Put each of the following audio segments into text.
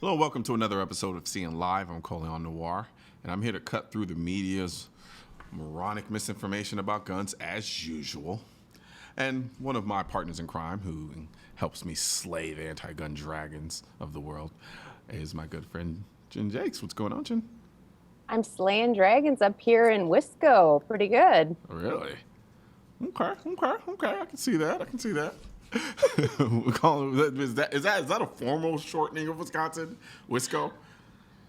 Hello, welcome to another episode of Seeing Live. I'm Colion Noir, and I'm here to cut through the media's moronic misinformation about guns as usual. And one of my partners in crime who helps me slay the anti-gun dragons of the world is my good friend Jenn Jacques. What's going on, Jenn? I'm slaying dragons up here in Wisco. Pretty good. Really? Okay. I can see that. We call it, is that a formal shortening of Wisconsin, Wisco?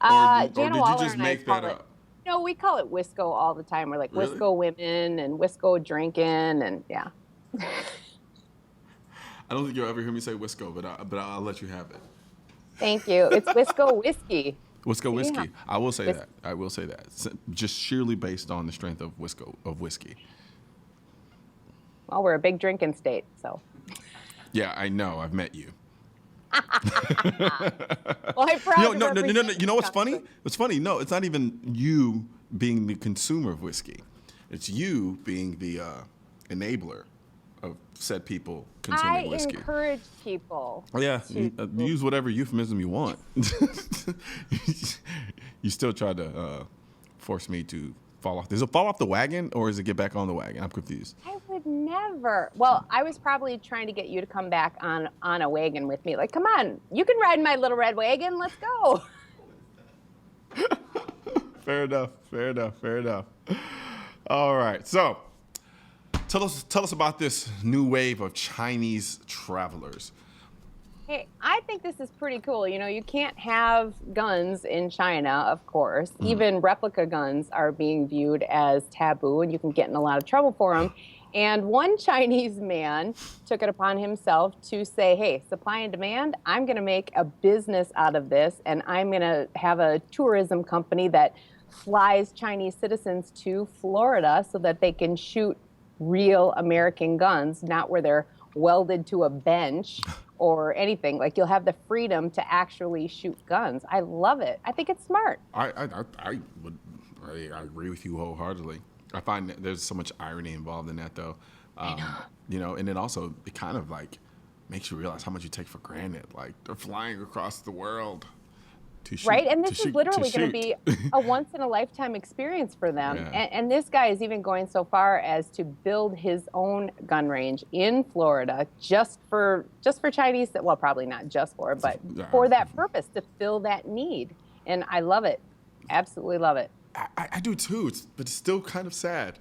Or did you just make that up? No, we call it Wisco all the time. We're like Really? Wisco women and Wisco drinking, and yeah. I don't think you'll ever hear me say Wisco, but I'll let you have it. Thank you. It's Wisco whiskey. Wisco whiskey. Yeah. I will say that. Just sheerly based on the strength of whiskey. Well, we're a big drinking state, so. Yeah, I know. I've met you. Well, I'm proud No. represent You know what's funny? Wisconsin. What's funny? No, it's not even you being the consumer of whiskey. It's you being the enabler of said people consuming whiskey. I encourage people. Yeah, to use whatever euphemism you want. You still try to force me to fall off. Does it fall off the wagon, or is it get back on the wagon? I'm confused. I would never. Well, I was probably trying to get you to come back on a wagon with me. Like, come on, you can ride my little red wagon. Let's go. Fair enough. All right, so tell us about this new wave of Chinese travelers. Hey, I think this is pretty cool. You know, you can't have guns in China, of course. Even replica guns are being viewed as taboo, and you can get in a lot of trouble for them. And one Chinese man took it upon himself to say, hey, supply and demand, I'm going to make a business out of this, and I'm going to have a tourism company that flies Chinese citizens to Florida so that they can shoot real American guns, not where they're welded to a bench or anything. Like, you'll have the freedom to actually shoot guns. I love it. I think it's smart. I agree with you wholeheartedly. I find that there's so much irony involved in that, though. You know, and then also it kind of like makes you realize how much you take for granted. Like, they're flying across the world to shoot. Right, and this is literally going to be a once-in-a-lifetime experience for them. Yeah. And this guy is even going so far as to build his own gun range in Florida just for Chinese. Well, probably not just for, but for that purpose, to fill that need. And I love it, absolutely love it. I do too, but it's still kind of sad.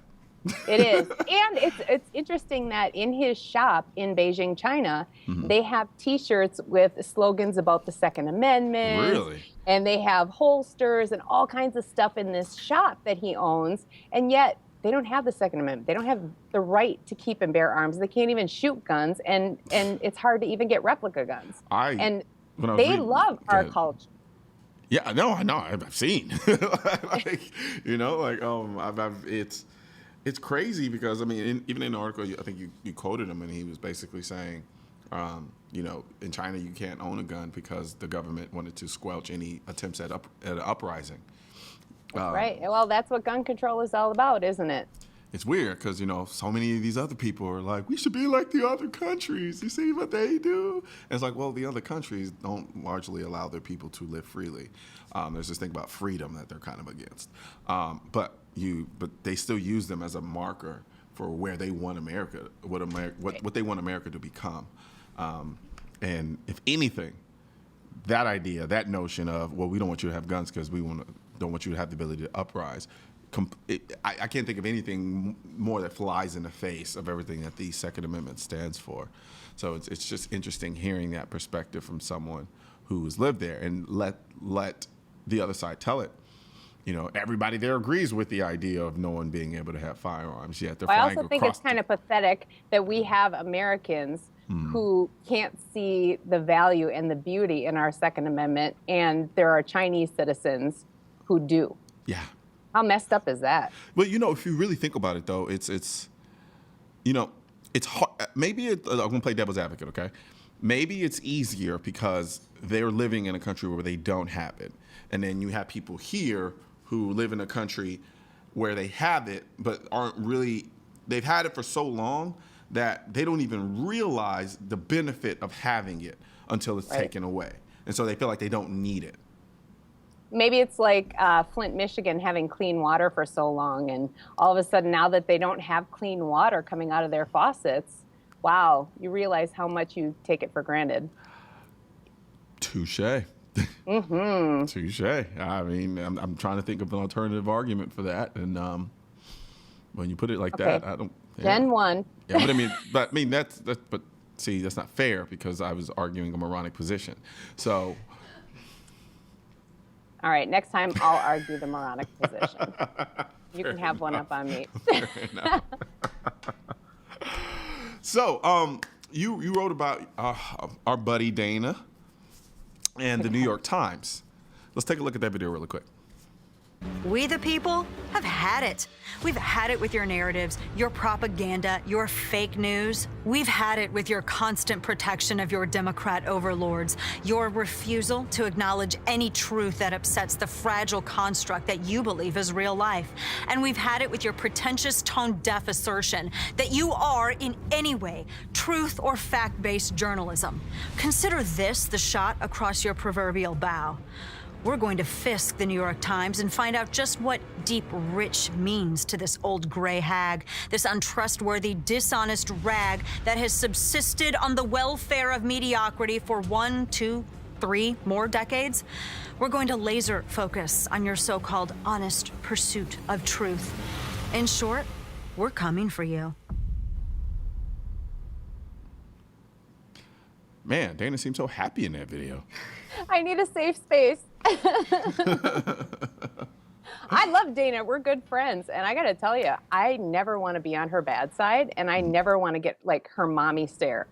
It is. And it's interesting that in his shop in Beijing, China, they have T-shirts with slogans about the Second Amendment. Really? And they have holsters and all kinds of stuff in this shop that he owns. And yet they don't have the Second Amendment. They don't have the right to keep and bear arms. They can't even shoot guns. And it's hard to even get replica guns. They love our culture. Yeah, no, I know. I've seen. It's crazy because, I mean, even in the article, I think you quoted him, and he was basically saying, in China you can't own a gun because the government wanted to squelch any attempts at an uprising. That's right. Well, that's what gun control is all about, isn't it? It's weird because, so many of these other people are like, we should be like the other countries. You see what they do? And it's like, well, the other countries don't largely allow their people to live freely. There's this thing about freedom that they're kind of against. But they still use them as a marker for where they want America, what they want America to become. And if anything, that idea, that notion of, well, we don't want you to have guns because we don't want you to have the ability to uprise. I can't think of anything more that flies in the face of everything that the Second Amendment stands for. So it's just interesting hearing that perspective from someone who has lived there and let the other side tell it. Everybody there agrees with the idea of no one being able to have firearms, yet they're flying across. I also think it's kind of pathetic that we have Americans who can't see the value and the beauty in our Second Amendment, and there are Chinese citizens who do. Yeah. How messed up is that? Well, if you really think about it, though, it's hard. Maybe I'm going to play devil's advocate, okay? Maybe it's easier because they're living in a country where they don't have it. And then you have people here who live in a country where they have it, but they've had it for so long that they don't even realize the benefit of having it until it's taken away. And so they feel like they don't need it. Maybe it's like Flint, Michigan having clean water for so long, and all of a sudden now that they don't have clean water coming out of their faucets, wow, you realize how much you take it for granted. Touche. Touche. I mean, I'm trying to think of an alternative argument for that, and when you put it like that, I don't. Yeah. Jen won. Yeah, but I mean that's but see, that's not fair because I was arguing a moronic position. So. All right, next time I'll argue the moronic position. You can have one up on me. Fair enough. So, you wrote about our buddy Dana and the New York Times. Let's take a look at that video really quick. We the people have had it. We've had it with your narratives, your propaganda, your fake news. We've had it with your constant protection of your Democrat overlords, your refusal to acknowledge any truth that upsets the fragile construct that you believe is real life. And we've had it with your pretentious, tone-deaf assertion that you are, in any way, truth or fact-based journalism. Consider this the shot across your proverbial bow. We're going to fisk the New York Times and find out just what deep rich means to this old gray hag, this untrustworthy, dishonest rag that has subsisted on the welfare of mediocrity for 1, 2, 3 more decades. We're going to laser focus on your so-called honest pursuit of truth. In short, we're coming for you. Man, Dana seemed so happy in that video. I need a safe space. I love Dana. We're good friends. And I got to tell you, I never want to be on her bad side. And I never want to get like her mommy stare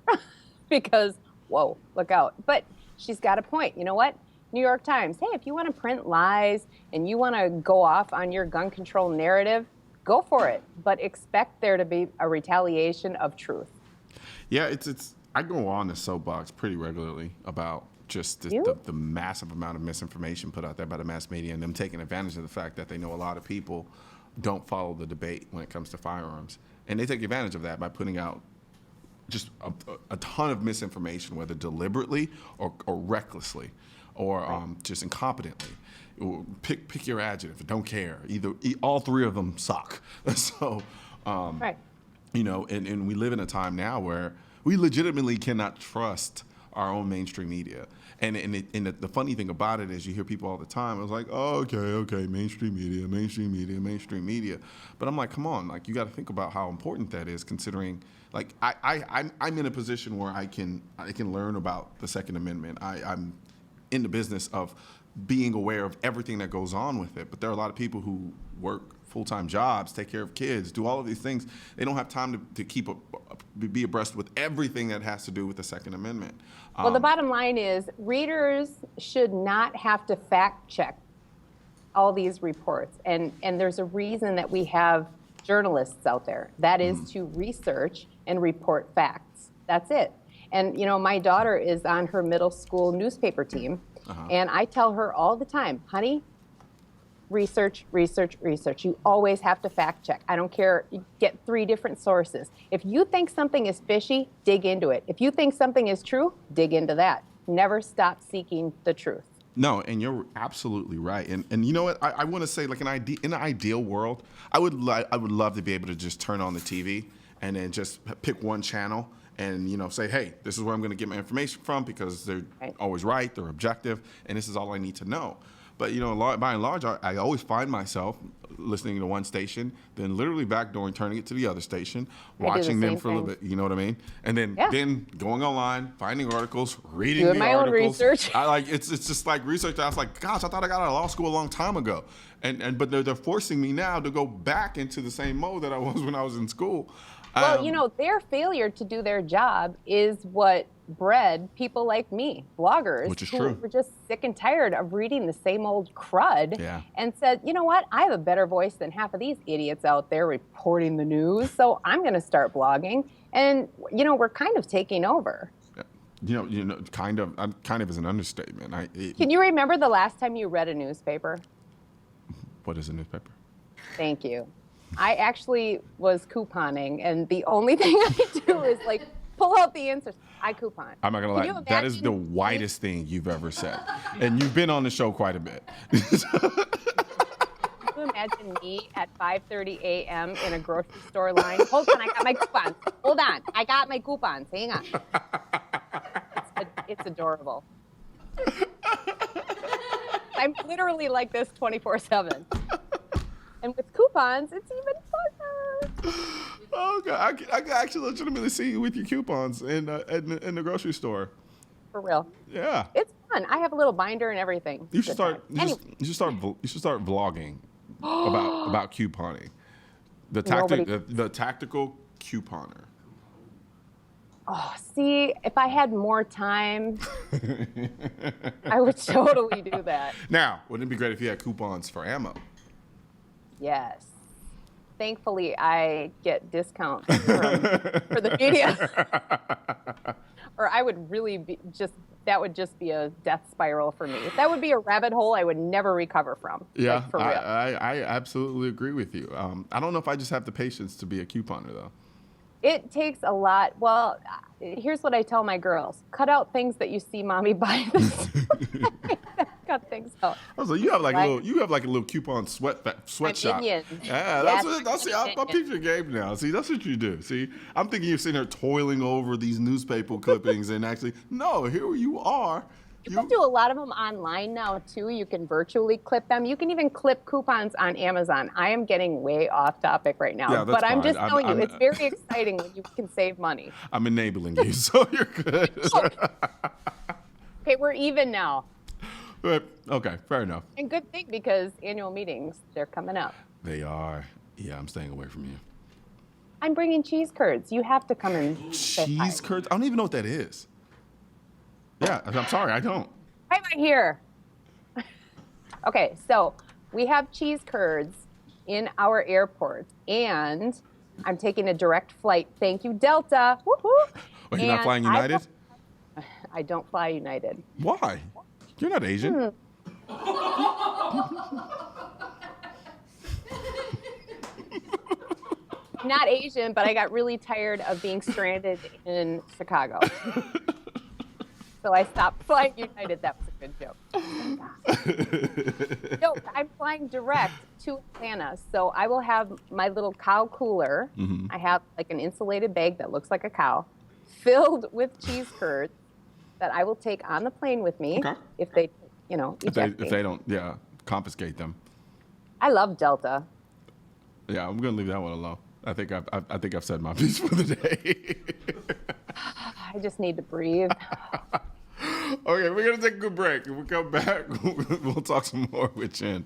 because, whoa, look out. But she's got a point. You know what? New York Times, hey, if you want to print lies and you want to go off on your gun control narrative, go for it. But expect there to be a retaliation of truth. Yeah, it's. I go on the soapbox pretty regularly about just the massive amount of misinformation put out there by the mass media and them taking advantage of the fact that they know a lot of people don't follow the debate when it comes to firearms. And they take advantage of that by putting out just a ton of misinformation, whether deliberately or recklessly or just incompetently. Pick your adjective. Don't care. All three of them suck. So, you know, and we live in a time now where we legitimately cannot trust our own mainstream media. And the funny thing about it is you hear people all the time, it's like, oh, okay, mainstream media. But I'm like, come on, like you got to think about how important that is considering, like I'm in a position where I can learn about the Second Amendment. I'm in the business of being aware of everything that goes on with it. But there are a lot of people who work full-time jobs, take care of kids, do all of these things. They don't have time to be abreast with everything that has to do with the Second Amendment. Well, the bottom line is readers should not have to fact check all these reports. And there's a reason that we have journalists out there. That is to research and report facts. That's it. And, you know, my daughter is on her middle school newspaper team. And I tell her all the time, honey, research. You always have to fact check. I don't care. You get 3 different sources. If you think something is fishy, dig into it. If you think something is true, dig into that. Never stop seeking the truth. No, and you're absolutely right. And you know what? I want to say, like in an ideal world, I would love to be able to just turn on the TV and then just pick one channel and, you know, say, hey, this is where I'm going to get my information from because they're always right, they're objective, and this is all I need to know. But, you know, by and large, I always find myself listening to one station, then literally backdooring, turning it to the other station, watching them for a little bit, you know what I mean? And then going online, finding articles, reading doing the my articles. own research. It's just like research. I was like, gosh, I thought I got out of law school a long time ago. But they're forcing me now to go back into the same mode that I was when I was in school. Well, you know, their failure to do their job is what bred people like me, bloggers, which is who true. were just sick and tired of reading the same old crud and said, you know what, I have a better voice than half of these idiots out there reporting the news, so I'm going to start blogging. And, you know, we're kind of taking over. You know, kind of is an understatement. Can you remember the last time you read a newspaper? What is a newspaper? Thank you. I actually was couponing, and the only thing I do is like Pull out the answers. I coupon. I'm not gonna Can you lie. That is the imagine whitest thing you've ever said, and you've been on the show quite a bit. Can you imagine me at 5:30 a.m. in a grocery store line? Hold on, I got my coupons. Hold on, I got my coupons. Hang on. It's adorable. I'm literally like this 24/7. And with coupons, it's even funner. Oh God, I can actually legitimately see you with your coupons in the grocery store. For real. Yeah. It's fun. I have a little binder and everything. You should Good start. time. You should start vlogging about couponing. The tactical couponer. Oh, see, if I had more time, I would totally do that. Now, wouldn't it be great if you had coupons for ammo? Yes. Thankfully, I get discounts for the media. Or I would really be that would just be a death spiral for me. That would be a rabbit hole I would never recover from. Yeah, like, for real. I absolutely agree with you. I don't know if I just have the patience to be a couponer, though. It takes a lot. Well, here's what I tell my girls. Cut out things that you see mommy buy. Cut things out. I was like, you have like a little coupon sweatshop. Minion. Yeah, that's it. I peep your game now. See, that's what you do. See, I'm thinking you're sitting there toiling over these newspaper clippings, and actually, no, here you are. You can do a lot of them online now, too. You can virtually clip them. You can even clip coupons on Amazon. I am getting way off topic right now. Yeah, that's but I'm fine. just telling you, it's very exciting when you can save money. I'm enabling you, so you're good. Okay, we're even now. Okay, fair enough. And good thing, because annual meetings, they're coming up. They are. Yeah, I'm staying away from you. I'm bringing cheese curds. You have to come and say hi. Cheese curds? I don't even know what that is. Yeah, I'm sorry, I don't. Right here. Okay, so we have cheese curds in our airport, and I'm taking a direct flight. Thank you, Delta. Woohoo! Oh, you're not flying United? I don't fly United. Why? You're not Asian. Not Asian, but I got really tired of being stranded in Chicago. So I stopped flying United. That was a good joke. No, I'm flying direct to Atlanta. So I will have my little cow cooler. Mm-hmm. I have like an insulated bag that looks like a cow, filled with cheese curds that I will take on the plane with me if they, if they don't, confiscate them. I love Delta. Yeah, I'm gonna leave that one alone. I think I've said my piece for the day. I just need to breathe. Okay, we're gonna take a good break. When we come back, we'll talk some more with Jenn.